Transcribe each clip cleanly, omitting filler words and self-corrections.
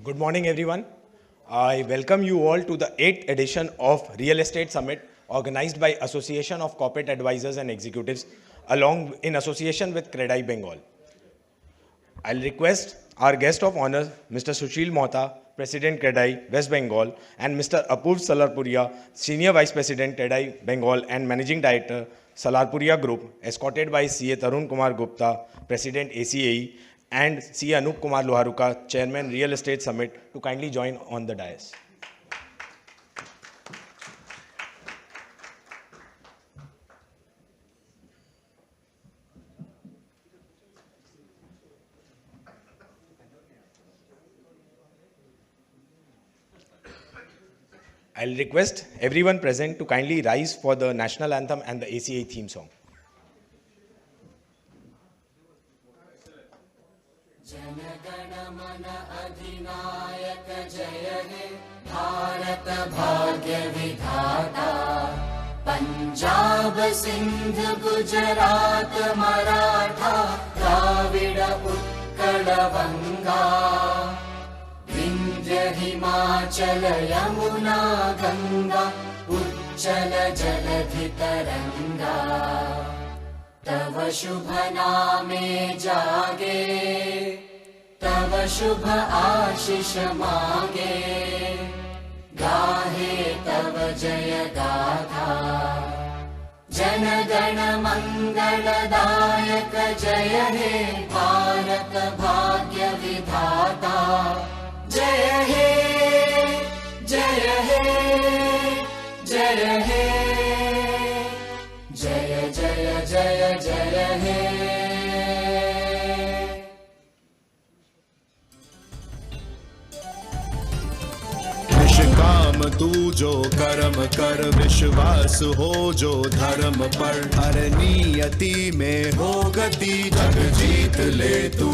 Good morning, everyone. I welcome you all to the 8th edition of Real Estate Summit organized by Association of Corporate Advisors and Executives along in association with Credai Bengal. I'll request our guest of honor, Mr. Sushil Mohta, President Credai West Bengal, and Mr. Apurv Salarpuria, Senior Vice President Credai Bengal and Managing Director Salarpuria Group, escorted by CA Tarun Kumar Gupta, President ACAE, and C. Anup Kumar Loharuka, Chairman Real Estate Summit, to kindly join on the dais. I'll request everyone present to kindly rise for the national anthem and the ACA theme song. Jana Gana Mana अधिनायक जय हे भारत भाग्य विधाता पंजाब सिंध गुजरात मराठा द्राविड उत्कल बंगा विंध्य हिमाचल यमुना गंगा उच्चल जलधि तरंगा तव शुभ नामे जागे तव शुभ आशीष मांगे गाहे तव जय गाथा जन गण मंगलदायक जय हे भारत भाग्य विधाता जय हे जय हे जय हे जय जय जय जय हे काम तू जो कर्म कर विश्वास हो जो धर्म पर हर नियति में हो गति जग जीत ले तू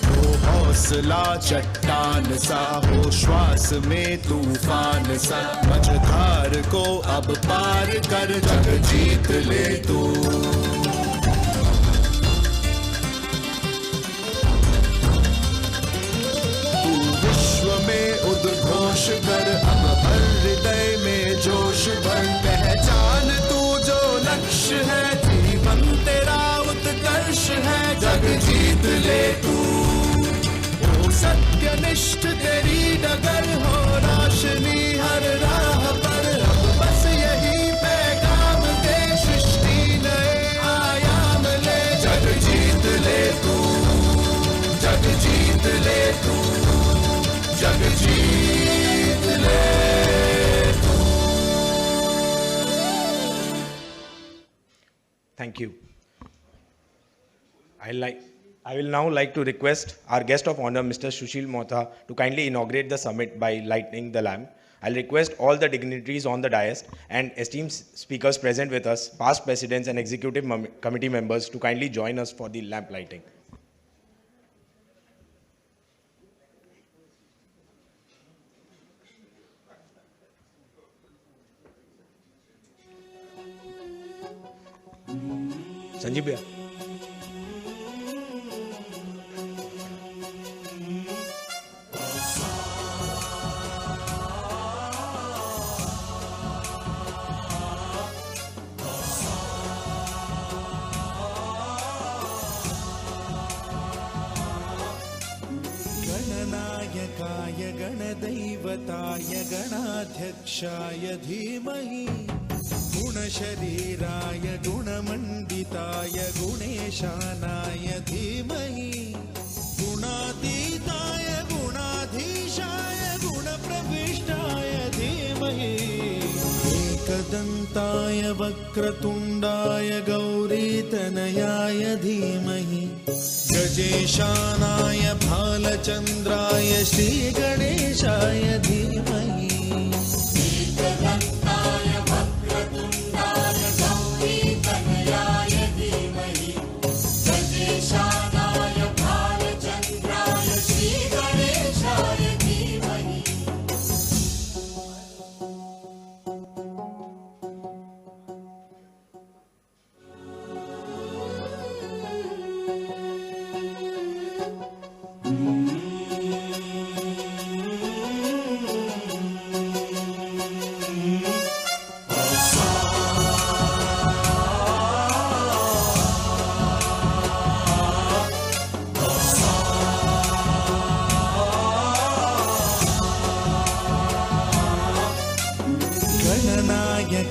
हो हौसला चट्टान सा हो श्वास में तूफान सा मझधार को अब पार कर जग जीत ले तू उद्घोष कर अब हर हृदय में जोश भर पहचान तू जो लक्ष्य है जीवन तेरा उत्कर्ष है जग जीत ले तू ओ सत्यनिष्ठ तेरी डगर हो रोशनी हर राह पर अब बस यही पैगाम दे सृष्टि नए आयाम ले जग जीत ले तू जग जीत ले तू जग जीत ले Thank you. I will now like to request our guest of honor, Mr. Sushil Mohta, to kindly inaugurate the summit by lighting the lamp. I'll request all the dignitaries on the dais and esteemed speakers present with us, past presidents and executive committee members, to kindly join us for the lamp lighting. Sanjeev भैया गणनायकाय गणदैवताय गणाध्यक्षाय धीमहि गुणशरीराय गुणमण्डिताय गुणेशानाय धीमहि गुणातीताय गुणाधीशाय गुणप्रविष्टाय धीमहि एकदन्ताय वक्रतुण्डाय गौरीतनयाय धीमहि गजेशानाय भालचन्द्राय श्रीगणेशाय धीमहि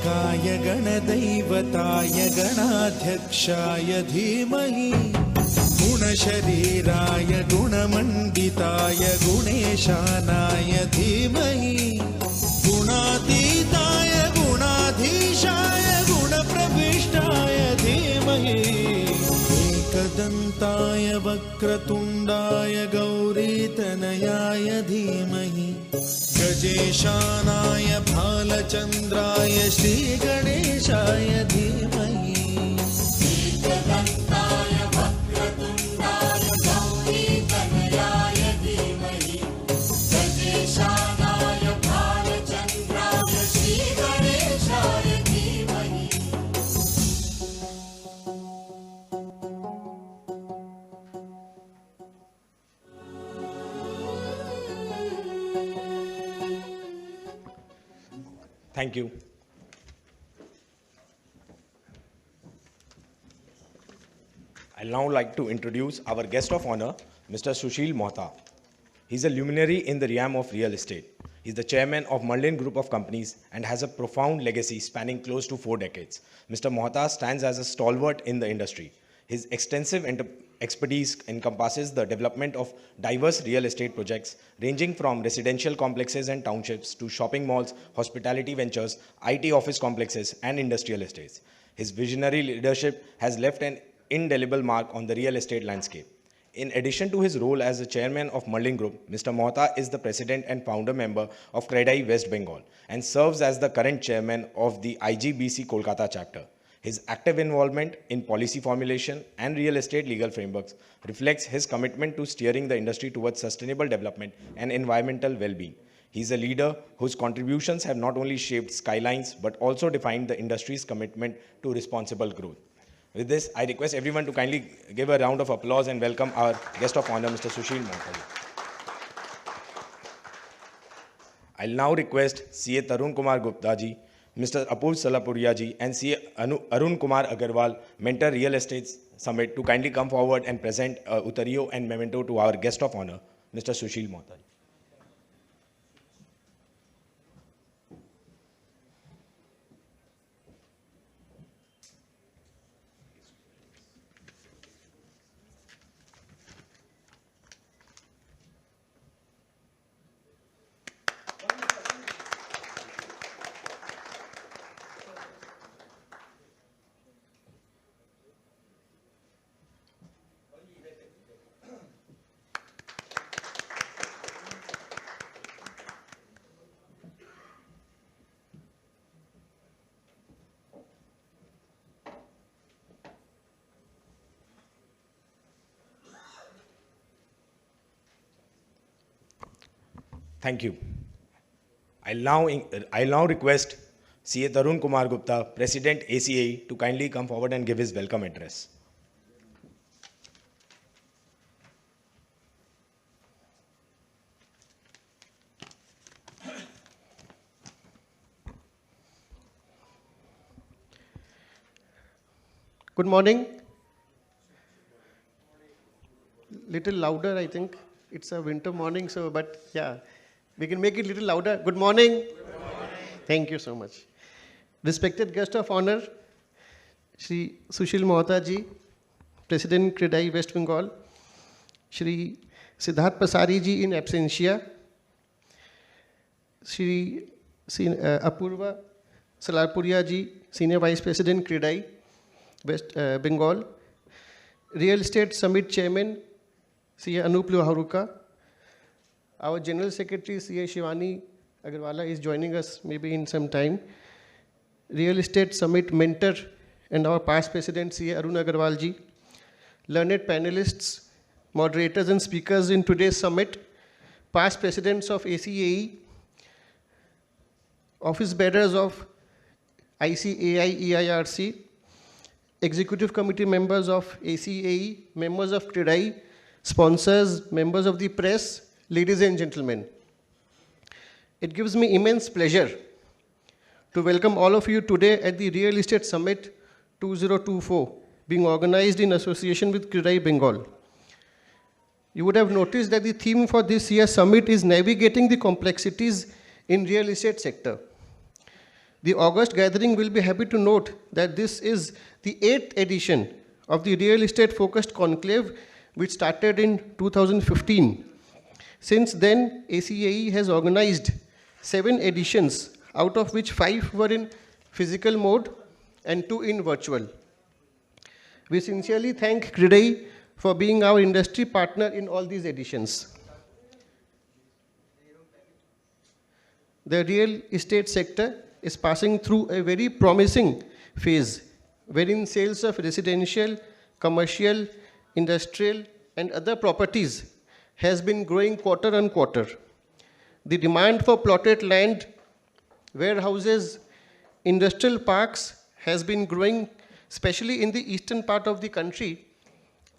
गणनायकाय गणदैवताय गणाध्यक्षाय धीमहि गुणशरीराय गुणमण्डिताय गुणेशानाय धीमहि गुणातीताय गुणाधीशाय गुणप्रविष्टाय धीमहि एकदन्ताय वक्रतुण्डाय गौरीतनयाय धीमहि गजेशानाय भालचन्द्राय श्रीगणेशाय धीमहि एकदन्ताय वक्रतुण्डाय गौरीतनयाय धीमहि गजेशानाय भालचन्द्राय श्रीगणेशाय धीमहि Thank you. I'll now like to introduce our guest of honor, Mr. Sushil Mohta. He's a luminary in the realm of real estate. He's the chairman of Merlin Group of Companies and has a profound legacy spanning close to 4 decades. Mr. Mohta stands as a stalwart in the industry. His extensive expertise encompasses the development of diverse real estate projects ranging from residential complexes and townships to shopping malls, hospitality ventures, IT office complexes, and industrial estates. His visionary leadership has left an indelible mark on the real estate landscape. In addition to his role as the chairman of Merlin Group, Mr. Mohta is the president and founder member of CREDAI West Bengal and serves as the current chairman of the IGBC Kolkata chapter. His active involvement in policy formulation and real estate legal frameworks reflects his commitment to steering the industry towards sustainable development and environmental well-being. He is a leader whose contributions have not only shaped skylines but also defined the industry's commitment to responsible growth. With this, I request everyone to kindly give a round of applause and welcome our guest of honor, Mr. Sushil Mohta. I'll now request CA Tarun Kumar Gupta ji, Mr. Apurv Salapuria ji, and CA Arun Kumar Agarwal, Mentor Real Estate Summit, to kindly come forward and present Utario and memento to our guest of honor, Mr. Sushil Mohta. Thank you. I'll now request CA Tarun Kumar Gupta, President ACAE, to kindly come forward and give his welcome address. Good morning. Little louder, I think. It's a winter morning, so, but yeah, we can make it a little louder. Good morning. Good morning. Thank you so much. Respected guest of honor, Shri Sushil Mohta ji, President CREDAI West Bengal, Shri Siddharth Pasari ji in absentia, Shri Apurva Salapuria ji, Senior Vice President CREDAI West Bengal, Real Estate Summit Chairman, CA Anup Loharuka, our General Secretary, CA Shivani Agarwala, is joining us maybe in some time. Real Estate Summit Mentor and our past President, CA Arun Agarwal ji, learned panelists, moderators and speakers in today's summit, past presidents of ACAE, office bearers of ICAI EIRC, executive committee members of ACAE, members of CREDAI, sponsors, members of the press, ladies and gentlemen. It gives me immense pleasure to welcome all of you today at the Real Estate Summit 2024, being organized in association with CREDAI Bengal. You would have noticed that the theme for this year's summit is navigating the complexities in real estate sector. The August gathering will be happy to note that this is the 8th edition of the real estate focused conclave, which started in 2015. Since then, ACAE has organized 7 editions, out of which 5 were in physical mode and 2 in virtual. We sincerely thank CREDAI for being our industry partner in all these editions. The real estate sector is passing through a very promising phase, wherein sales of residential, commercial, industrial, and other properties has been growing quarter on quarter. The demand for plotted land, warehouses, industrial parks has been growing, especially in the eastern part of the country,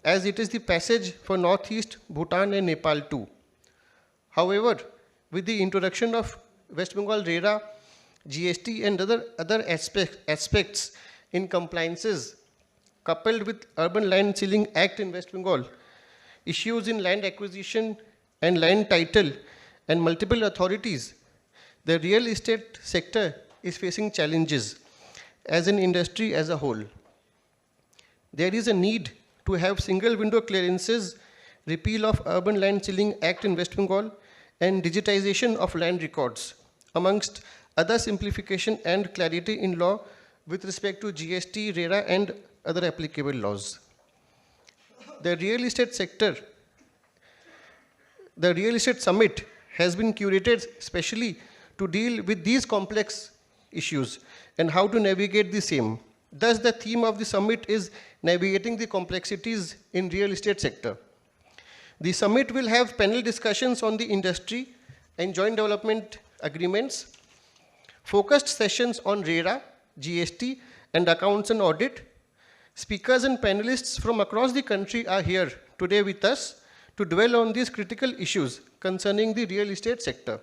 as it is the passage for Northeast, Bhutan, and Nepal too. However, with the introduction of West Bengal RERA, GST, and other aspects in compliances, coupled with Urban Land Ceiling Act in West Bengal, issues in land acquisition and land title, and multiple authorities, the real estate sector is facing challenges as an industry as a whole. There is a need to have single window clearances, repeal of Urban Land Ceiling Act in West Bengal, and digitization of land records, amongst other simplification and clarity in law with respect to GST, RERA, and other applicable laws. The real estate summit has been curated specially to deal with these complex issues and how to navigate the same. Thus, the theme of the summit is navigating the complexities in real estate sector. The summit will have panel discussions on the industry and joint development agreements, focused sessions on RERA, GST, and accounts and audit. Speakers and panelists from across the country are here today with us to dwell on these critical issues concerning the real estate sector.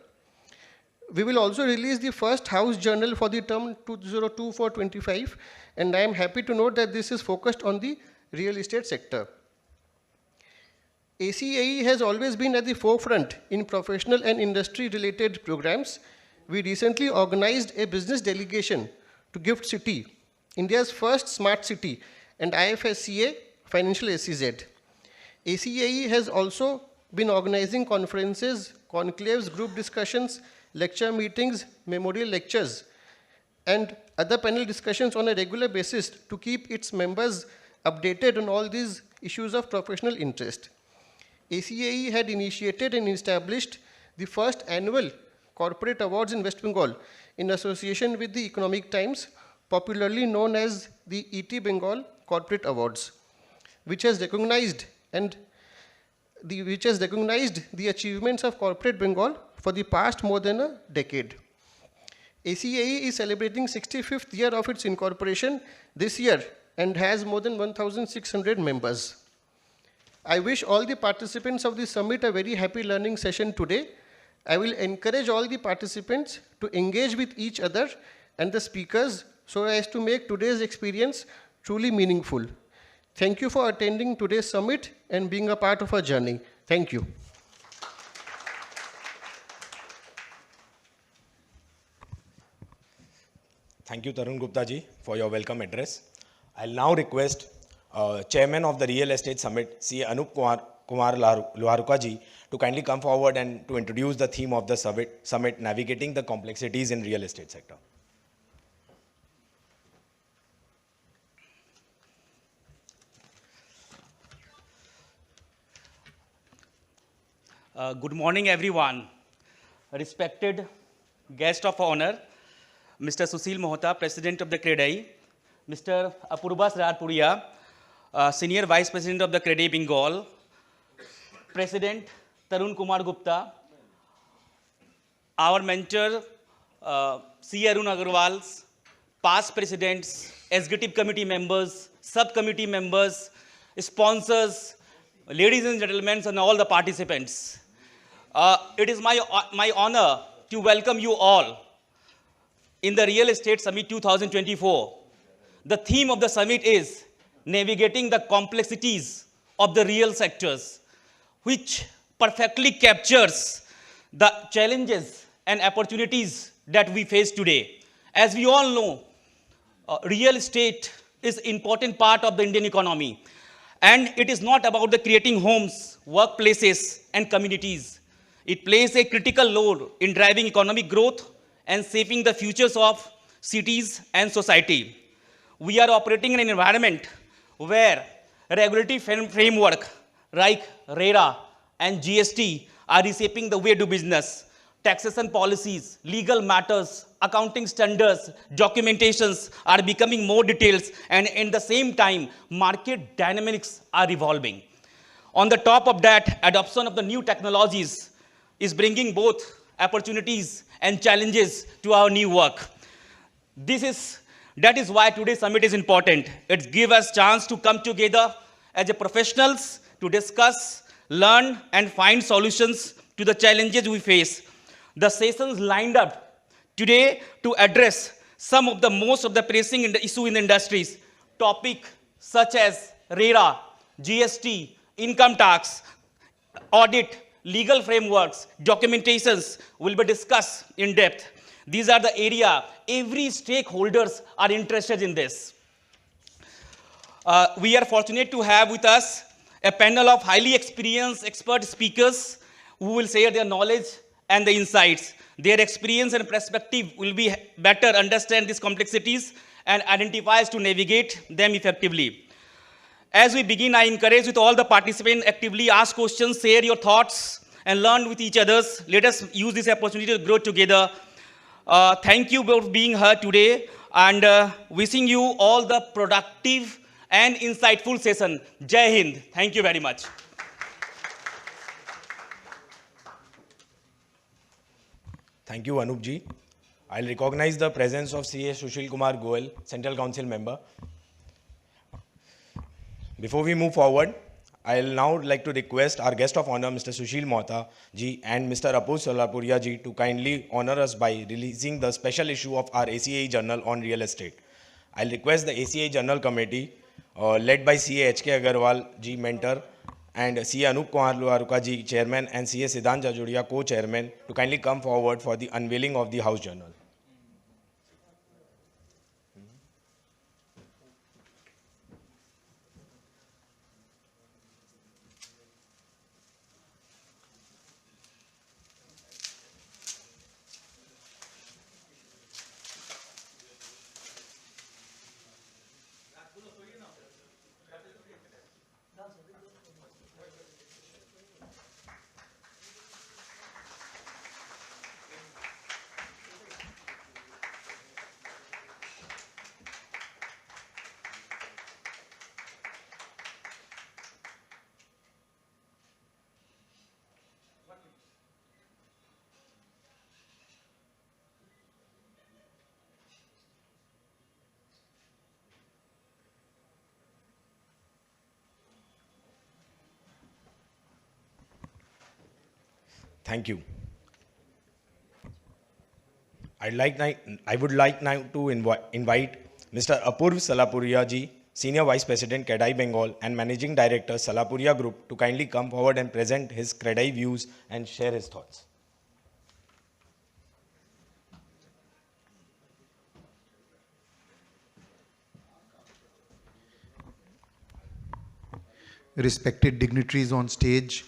We will also release the first house journal for the term 2024-25, and I am happy to note that this is focused on the real estate sector. ACAE has always been at the forefront in professional and industry-related programs. We recently organized a business delegation to Gift City, India's first smart city, and IFSCA Financial SEZ. ACAE has also been organizing conferences, conclaves, group discussions, lecture meetings, memorial lectures, and other panel discussions on a regular basis to keep its members updated on all these issues of professional interest. ACAE had initiated and established the first annual corporate awards in West Bengal in association with the Economic Times, popularly known as the ET Bengal Corporate Awards, which has recognized the achievements of corporate Bengal for the past more than a decade. ACAE is celebrating 65th year of its incorporation this year and has more than 1,600 members. I wish all the participants of the summit a very happy learning session today. I will encourage all the participants to engage with each other and the speakers so as to make today's experience truly meaningful. Thank you for attending today's summit and being a part of our journey. Thank you. Thank you, Tarun Gupta ji, for your welcome address. I'll now request Chairman of the Real Estate Summit, C. Anup Kumar Luharuka ji, to kindly come forward and to introduce the theme of the summit, Navigating the Complexities in Real Estate Sector. Good morning, everyone. Respected guest of honor, Mr. Sushil Mohta, President of the CREDAI, Mr. Apurva Sararpuria, Senior Vice President of the CREDAI Bengal, President Tarun Kumar Gupta, our mentor, C. Arun Agarwal, past presidents, executive committee members, subcommittee members, sponsors, ladies and gentlemen, and all the participants. It is my honor to welcome you all in the Real Estate Summit 2024. The theme of the summit is Navigating the Complexities of the Real Sectors, which perfectly captures the challenges and opportunities that we face today. As we all know, real estate is important part of the Indian economy. And it is not about the creating homes, workplaces, and communities. It plays a critical role in driving economic growth and shaping the futures of cities and society. We are operating in an environment where regulatory framework like RERA and GST are reshaping the way to business. Taxation policies, legal matters, accounting standards, documentations are becoming more detailed, and in the same time, market dynamics are evolving. On the top of that, adoption of the new technologies is bringing both opportunities and challenges to our new work. That is why today's summit is important. It gives us chance to come together as a professionals to discuss, learn, and find solutions to the challenges we face. The sessions lined up today to address some of the most of the pressing issue in the industries. Topic such as RERA, GST, income tax, audit, legal frameworks, documentations will be discussed in depth. These are the area every stakeholders are interested in this. We are fortunate to have with us a panel of highly experienced expert speakers who will share their knowledge and the insights. Their experience and perspective will be better understand these complexities and identify to navigate them effectively. As we begin, I encourage with all the participants actively ask questions, share your thoughts, and learn with each other. Let us use this opportunity to grow together. Thank you for being here today, and wishing you all the productive and insightful session. Jai Hind. Thank you very much. Thank you, Anup ji. I'll recognize the presence of CA Sushil Kumar Goel, Central Council member. Before we move forward, I'll now like to request our guest of honor, Mr. Sushil Mohta ji and Mr. Apur Solapuria ji to kindly honor us by releasing the special issue of our ACAE journal on real estate. I'll request the ACAE journal committee led by CA HK Agarwal ji, mentor, and CA Anup Kumar Luaruka ji, chairman, and CA Siddhant Jajodia, co-chairman, to kindly come forward for the unveiling of the house journal. Thank you. I would like now to invite Mr. Apurv Salapuria ji, Senior Vice President, CREDAI Bengal, and Managing Director, Salapuria Group, to kindly come forward and present his CREDAI views and share his thoughts. Respected dignitaries on stage,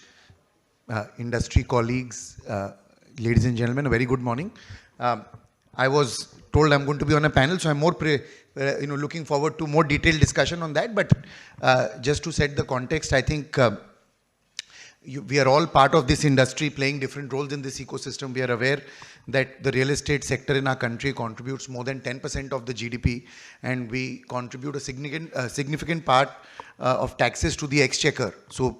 industry colleagues, ladies and gentlemen, a very good morning. I was told I'm going to be on a panel, so I'm more looking forward to more detailed discussion on that. But just to set the context, I think we are all part of this industry, playing different roles in this ecosystem. We are aware that the real estate sector in our country contributes more than 10% of the GDP, and we contribute a significant part of taxes to the exchequer. So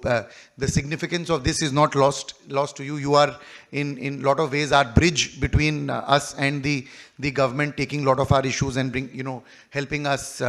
the significance of this is not lost to you. You are in lot of ways our bridge between us and the government, taking a lot of our issues and helping us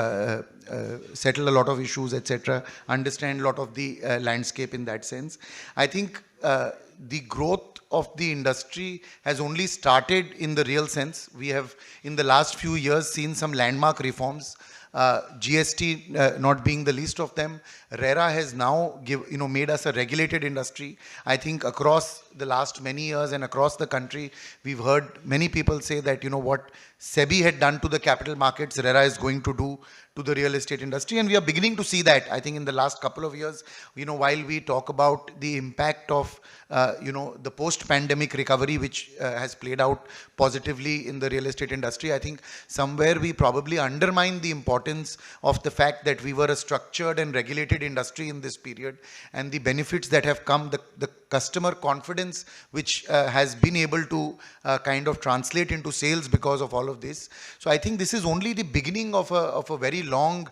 settle a lot of issues, etc. Understand a lot of the landscape in that sense. I think the growth of the industry has only started in the real sense. We have in the last few years seen some landmark reforms. GST not being the least of them. RERA has now made us a regulated industry. I think across the last many years and across the country, we've heard many people say that, what SEBI had done to the capital markets, RERA is going to do to the real estate industry. And we are beginning to see that, I think, in the last couple of years, while we talk about the impact of, the post-pandemic recovery, which has played out positively in the real estate industry, I think somewhere we probably undermine the importance of the fact that we were a structured and regulated industry in this period, and the benefits that have come, the customer confidence which has been able to kind of translate into sales because of all of this. So I think this is only the beginning of a very long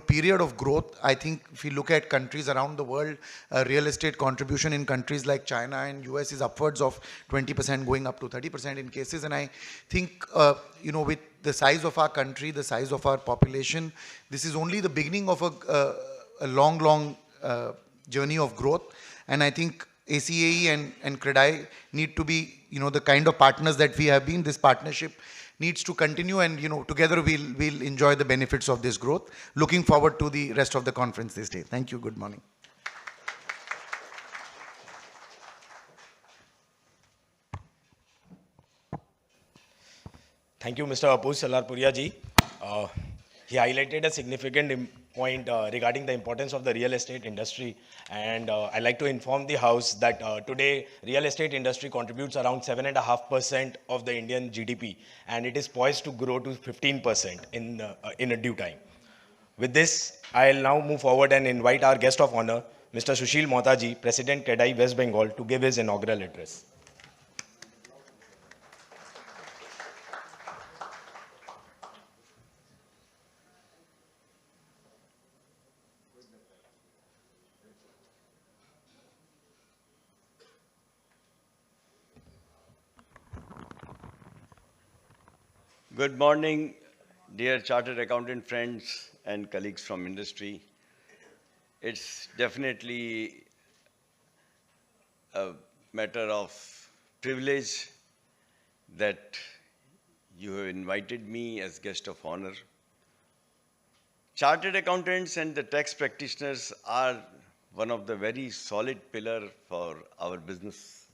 period of growth. I think if you look at countries around the world, real estate contribution in countries like China and US is upwards of 20%, going up to 30% in cases. And I think, with the size of our country, the size of our population, this is only the beginning of a long journey of growth. And I think ACAE and CREDAI need to be, the kind of partners that we have been. This partnership needs to continue, and together we'll enjoy the benefits of this growth. Looking forward to the rest of the conference this day. Thank you. Good morning. Thank you, Mr. Apur Salarpuria ji. He highlighted a significant point regarding the importance of the real estate industry, and I'd like to inform the House that today real estate industry contributes around 7.5% of the Indian GDP, and it is poised to grow to 15% in a due time. With this, I'll now move forward and invite our guest of honor, Mr. Sushil Mohta ji, President CREDAI West Bengal, to give his inaugural address. Good morning, dear chartered accountant friends and colleagues from industry. It's definitely a matter of privilege that you have invited me as guest of honor. Chartered accountants and the tax practitioners are one of the very solid pillar for our business.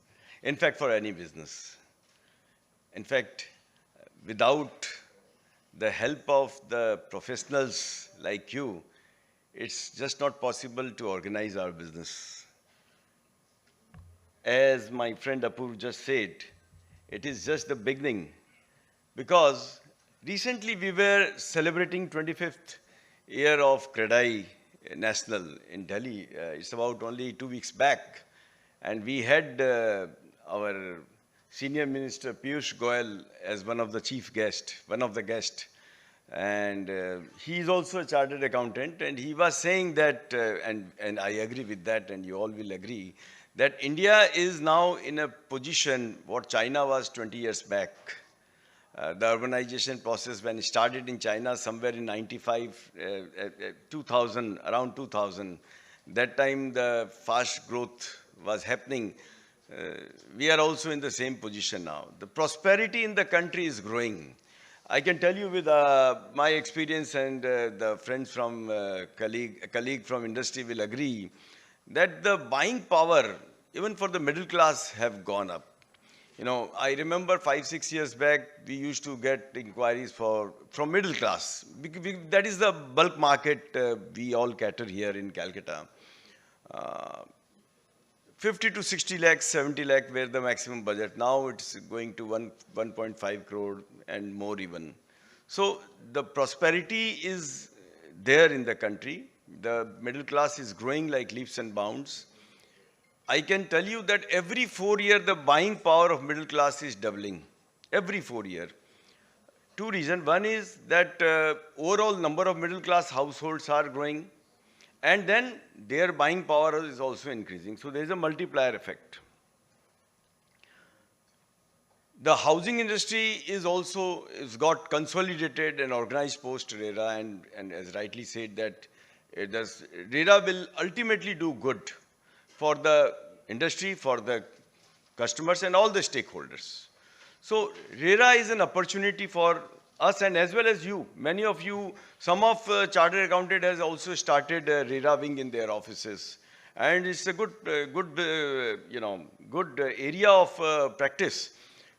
In fact, for any business. In fact, without the help of the professionals like you, it's just not possible to organize our business. As my friend Apur just said, it is just the beginning, because recently we were celebrating 25th year of CREDAI National in Delhi. It's about only 2 weeks back, and we had our Senior Minister Piyush Goyal as one of the chief guests, and he is also a chartered accountant, and he was saying that, and I agree with that, and you all will agree, that India is now in a position what China was 20 years back. The urbanization process, when it started in China somewhere in 95, 2000, around 2000, that time the fast growth was happening. We are also in the same position now. The prosperity in the country is growing. I can tell you with my experience, and the friends from colleague from industry will agree, that the buying power, even for the middle class, have gone up. I remember 5-6 years back, we used to get inquiries from middle class. That is the bulk market we all cater here in Calcutta. 50 to 60 lakhs, 70 lakh were the maximum budget. Now it's going to 1.5 crore and more even. So the prosperity is there in the country. The middle class is growing like leaps and bounds. I can tell you that every 4 years, the buying power of middle class is doubling. Every 4 years. 2 reasons. One is that overall number of middle class households are growing. And then their buying power is also increasing. So there is a multiplier effect. The housing industry is got consolidated and organized post-RERA, and as rightly said that RERA will ultimately do good for the industry, for the customers and all the stakeholders. So RERA is an opportunity for us and as well as you. Many of you, some of chartered accountant has also started RERA wing in their offices. And it's a good area of practice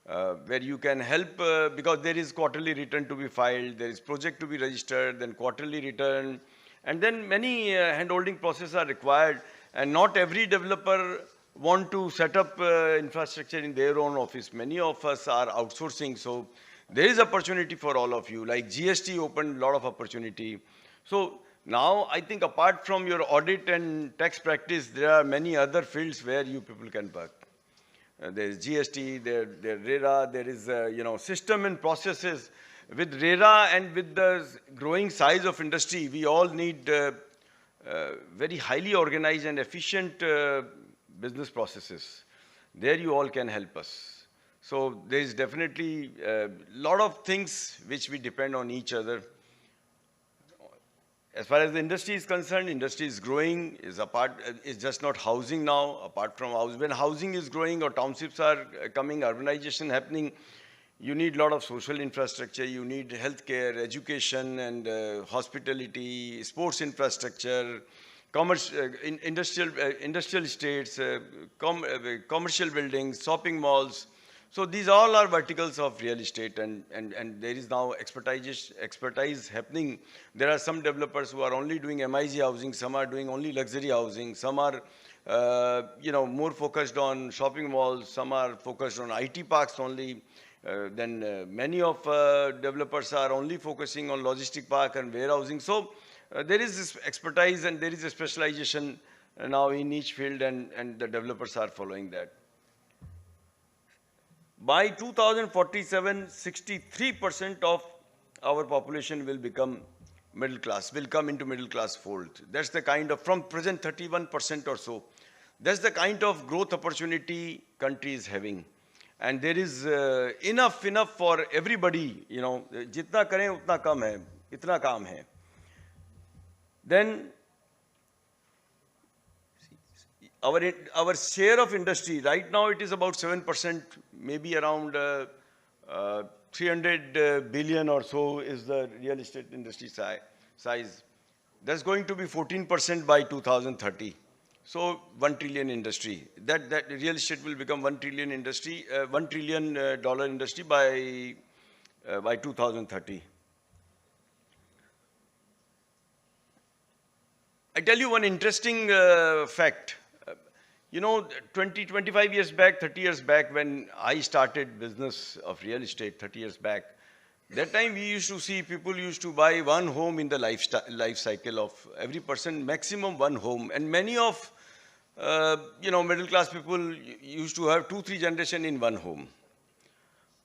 where you can help because there is quarterly return to be filed, there is project to be registered, then quarterly return, and then many hand-holding processes are required, and not every developer want to set up infrastructure in their own office. Many of us are outsourcing, so there is opportunity for all of you. Like GST opened a lot of opportunity. So now I think apart from your audit and tax practice, there are many other fields where you people can work. There is GST, there RERA, there is system and processes. With RERA and with the growing size of industry, we all need very highly organized and efficient business processes. There you all can help us. So there is definitely a lot of things which we depend on each other. As far as the industry is concerned, industry is growing, is just not housing now. Apart from housing, when housing is growing or townships are coming, urbanization happening, you need a lot of social infrastructure, you need healthcare, education and hospitality, sports infrastructure, industrial estates, commercial buildings, shopping malls. So these all are verticals of real estate, and there is now expertise happening. There are some developers who are only doing MIG housing, some are doing only luxury housing, some are more focused on shopping malls, some are focused on IT parks only. Then many of developers are only focusing on logistic park and warehousing. So there is this expertise and there is a specialization now in each field, and the developers are following that. By 2047, 63% of our population will become middle class, will come into middle class fold. That's the kind of, from present 31% or so, that's the kind of growth opportunity country is having. And there is enough for everybody, jitna kare utna kam hai, itna kaam hai. Then our share of industry, right now it is about 7%, maybe around 300 billion or so is the real estate industry size. That's going to be 14% by 2030. So 1 trillion industry. That real estate will become 1 trillion industry, $1 trillion industry by 2030. I tell you one interesting fact. 25 years back, 30 years back, when I started business of real estate 30 years back, that time we used to see people used to buy one home in the life cycle of every person, maximum one home. And many of, middle class people used to have 2-3 generations in one home.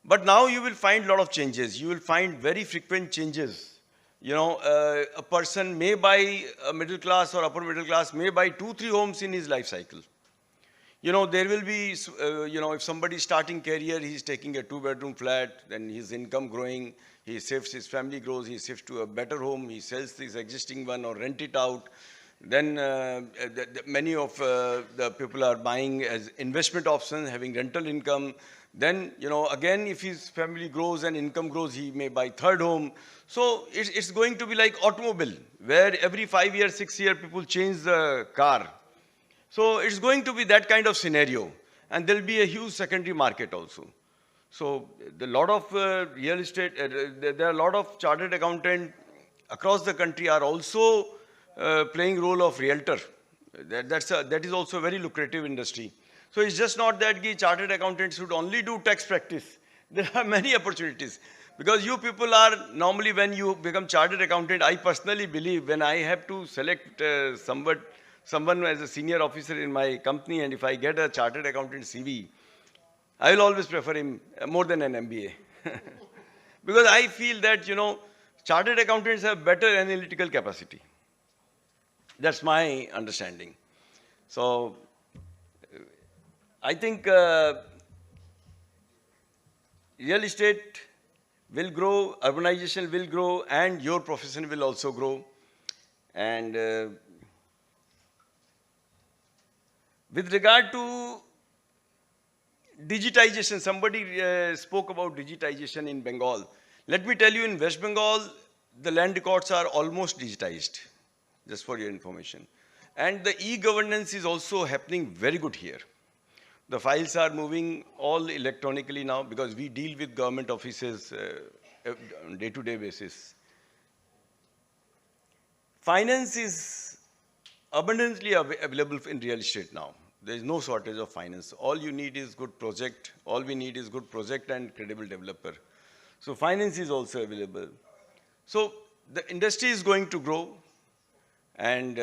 But now you will find a lot of changes. You will find very frequent changes. A person may buy, a middle class or upper middle class may buy 2-3 homes in his life cycle. There will be, if somebody is starting career, he's taking a 2-bedroom flat, then his income growing, he shifts, his family grows, he shifts to a better home, he sells his existing one or rent it out. Then many of the people are buying as investment options, having rental income. Then, again, if his family grows and income grows, he may buy third home. So it's going to be like automobile, where every 5 years, 6 years, people change the car. So it's going to be that kind of scenario. And there'll be a huge secondary market also. So a lot of real estate, there are a lot of chartered accountants across the country are also playing role of realtor. That is also a very lucrative industry. So it's just not that chartered accountants should only do tax practice. There are many opportunities. Because you people are, normally when you become chartered accountant, I personally believe when I have to select someone as a senior officer in my company, and if I get a chartered accountant CV, I will always prefer him more than an MBA. Because I feel that, chartered accountants have better analytical capacity. That's my understanding. So I think real estate will grow, urbanization will grow, and your profession will also grow. And with regard to digitization, somebody spoke about digitization in Bengal. Let me tell you, in West Bengal, the land records are almost digitized, just for your information. And the e-governance is also happening very good here. The files are moving all electronically now because we deal with government offices on day-to-day basis. Finance is abundantly available in real estate now. There is no shortage of finance. All you need is good project. All we need is good project and credible developer. So finance is also available. So the industry is going to grow, and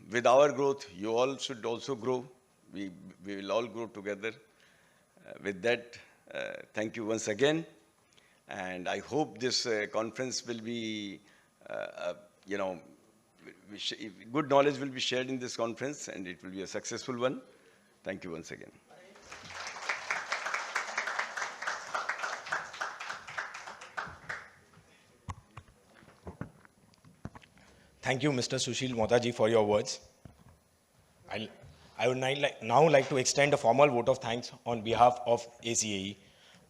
with our growth, you all should also grow. We will all grow together. With that, thank you once again. And I hope this conference will be, you know, good knowledge will be shared in this conference and it will be a successful one. Thank you once again. Thank you, Mr. Sushil Motaji, for your words. I would now like to extend a formal vote of thanks on behalf of ACAE.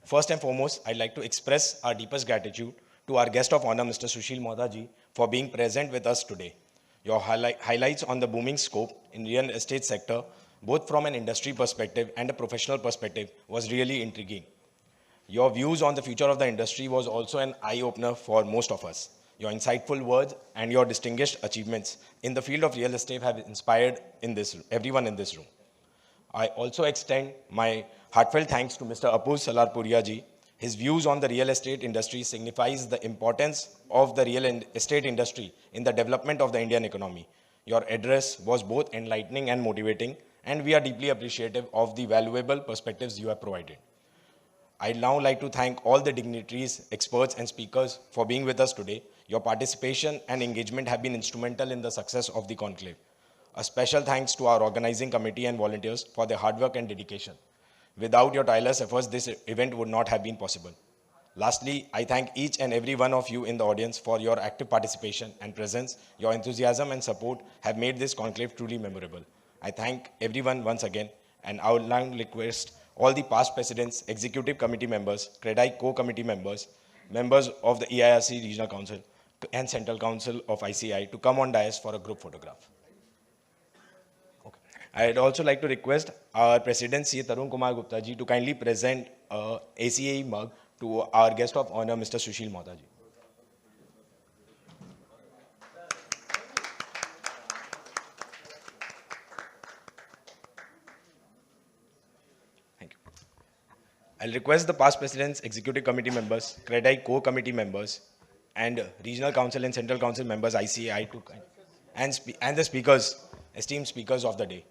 First and foremost, I'd like to express our deepest gratitude to our guest of honor, Mr. Sushil Motaji, for being present with us today. Your highlights on the booming scope in real estate sector, both from an industry perspective and a professional perspective, was really intriguing. Your views on the future of the industry was also an eye-opener for most of us. Your insightful words and your distinguished achievements in the field of real estate have inspired everyone in this room. I also extend my heartfelt thanks to Mr. Apu Salarpuria ji. His views on the real estate industry signifies the importance of the real estate industry in the development of the Indian economy. Your address was both enlightening and motivating, and we are deeply appreciative of the valuable perspectives you have provided. I'd now like to thank all the dignitaries, experts, and speakers for being with us today. Your participation and engagement have been instrumental in the success of the conclave. A special thanks to our organizing committee and volunteers for their hard work and dedication. Without your tireless efforts, this event would not have been possible. Lastly, I thank each and every one of you in the audience for your active participation and presence. Your enthusiasm and support have made this conclave truly memorable. I thank everyone once again, and I would now request all the past presidents, executive committee members, CREDAI co-committee members, members of the EIRC Regional Council and Central Council of ICI to come on dais for a group photograph. I'd also like to request our President C. Tarun Kumar Gupta ji to kindly present a ACAE mug to our guest of honor, Mr. Sushil Motaji. Thank you. I'll request the past presidents, executive committee members, CREDAI co-committee members, and regional council and central council members, ICAI, to and the speakers, esteemed speakers of the day.